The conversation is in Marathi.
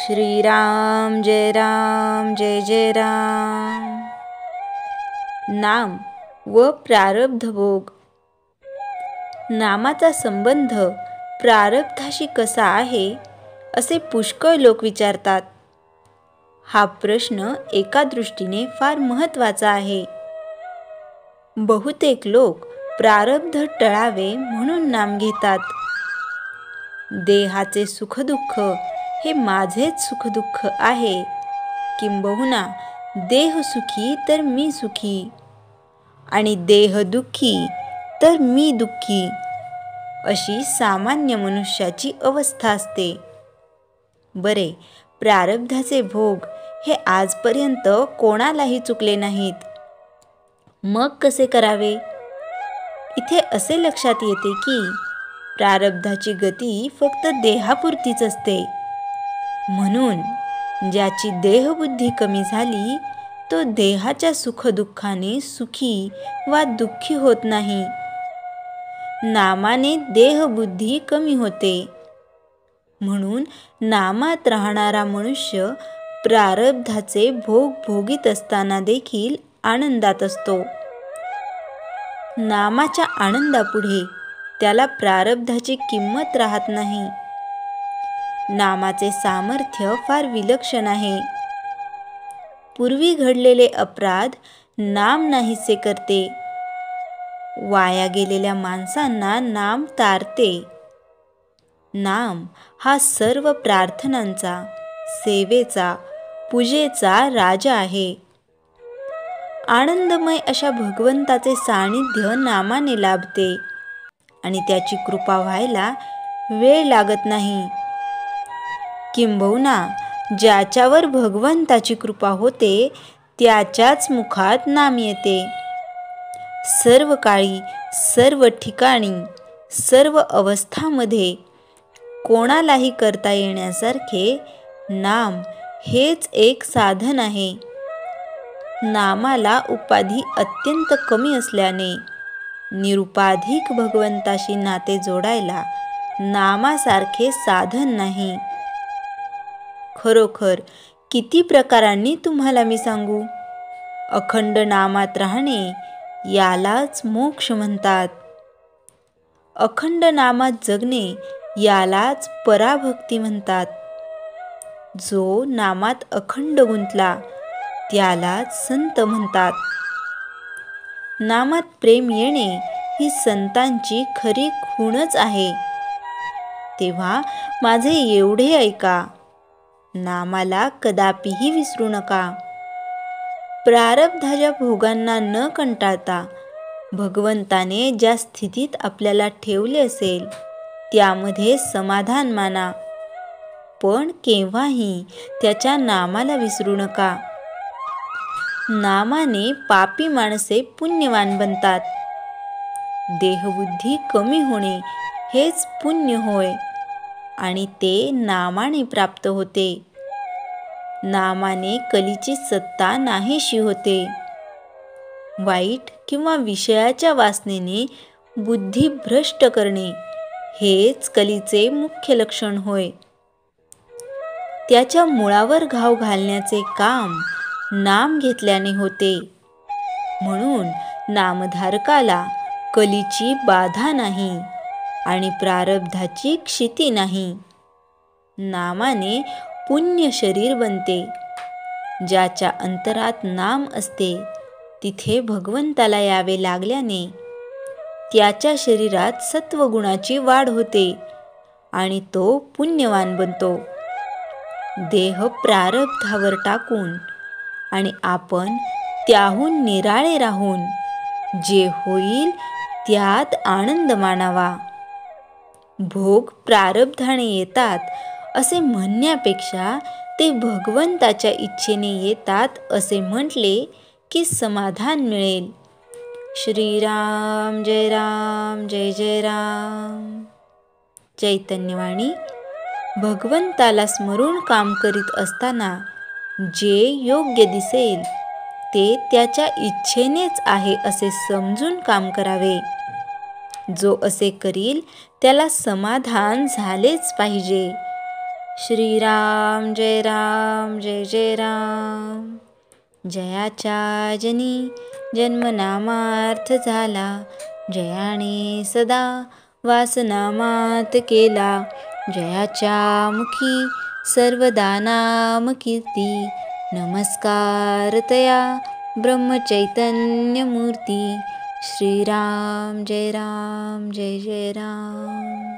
श्रीराम जय जय राम। नाम व प्रारब्ध भोग। नामाचा संबंध प्रारब्धाशी कसा आहे असे पुष्कळ लोक विचारतात। हा प्रश्न एका दृष्टीने फार महत्त्वाचा आहे। बहुतेक लोक प्रारब्ध टळावे म्हणून नाम घेतात। देहाचे सुखदुःख हे माझेच सुखदुःख आहे, किंबहुना देह सुखी तर मी सुखी आणि देह दुःखी तर मी दुःखी, अशी सामान्य मनुष्याची अवस्था असते। बरे, प्रारब्धाचे भोग हे आजपर्यंत कोणालाही चुकले नाहीत। मग कसे करावे? इथे असे लक्षात येते की प्रारब्धाची गती फक्त देहापुरतीच असते। म्हणून ज्याची देहबुद्धी कमी झाली तो देहाच्या सुखदुःखाने सुखी वा दुःखी होत नाही। नामाने देहबुद्धी कमी होते, म्हणून नामात राहणारा मनुष्य प्रारब्धाचे भोग भोगीत असताना देखील आनंदात असतो। नामाच्या आनंदापुढे त्याला प्रारब्धाची किंमत राहत नाही। नामाचे सामर्थ्य फार विलक्षण आहे। पूर्वी घडलेले अपराध नाम नाहीसे करते। वाया गेलेल्या माणसांना नाम तारते। नाम हा सर्व प्रार्थनांचा, सेवेचा, पूजेचा राजा आहे। आनंदमय अशा भगवंताचे सानिध्य नामाने लाभते आणि त्याची कृपा व्हायला वेळ लागत नाही। किंबहुना ज्याच्यावर भगवंताची कृपा होते त्याच्याच मुखात नाम येते। सर्व काळी, सर्व ठिकाणी, सर्व अवस्थांमध्ये कोणालाही करता येण्यासारखे नाम हेच एक साधन आहे। नामाला उपाधी अत्यंत कमी असल्याने निरुपाधिक भगवंताशी नाते जोडायला नामासारखे साधन नाही। खरोखर किती प्रकारांनी तुम्हाला मी सांगू? अखंड नामात राहणे यालाच मोक्ष म्हणतात। अखंड नामात जगणे यालाच पराभक्ती म्हणतात। जो नामात अखंड गुंतला त्यालाच संत म्हणतात। नामात प्रेम येणे ही संतांची खरी खूणच आहे। तेव्हा माझे एवढे ऐका, नामाला कदापिही विसरू नका। प्रारब्धाच्या भोगांना न कंटाळता भगवंताने ज्या स्थितीत आपल्याला ठेवले असेल त्यामध्ये समाधान माना, पण केव्हाही त्याच्या नामाला विसरू नका। नामाने पापी माणसे पुण्यवान बनतात। देहबुद्धी कमी होणे हेच पुण्य होय आणि ते नामाने प्राप्त होते। नामाने कलीची सत्ता नाहीशी होते। वाईट किंवा विषयाच्या वासनेने बुद्धी भ्रष्ट करणे हेच कलीचे मुख्य लक्षण होय। त्याच्या मुळावर घाव घालण्याचे काम नाम घेतल्याने होते। म्हणून नामधारकाला कलीची बाधा नाही आणि प्रारब्धाची क्षिती नाही। नामाने पुण्य शरीर बनते। ज्याच्या अंतरात नाम असते तिथे भगवंताला यावे लागल्याने त्याच्या शरीरात सत्वगुणाची वाढ होते आणि तो पुण्यवान बनतो। देह प्रारब्धावर टाकून आणि आपण त्याहून निराळे राहून जे होईल त्यात आनंद मानावा। भोग प्रारब्धाने येतात असे म्हणण्यापेक्षा ते भगवंताच्या इच्छेने येतात असे म्हटले की समाधान मिळेल। श्रीराम जय जय राम। चैतन्यवाणी भगवंताला स्मरून काम करीत असताना जे योग्य दिसेल ते त्याच्या इच्छेनेच आहे असे समजून काम करावे। जो असे करील त्याला समाधान झालेच पाहिजे। श्रीराम जय राम जय जय राम. जयाच्या जनी जन्मनामार्थ झाला, जयाने सदा वासनामात केला. जयाच्या मुखी सर्वदा नाम कीर्ती, नमस्कार तया ब्रह्मचैतन्य मूर्ती. श्रीराम जय राम जय जय राम.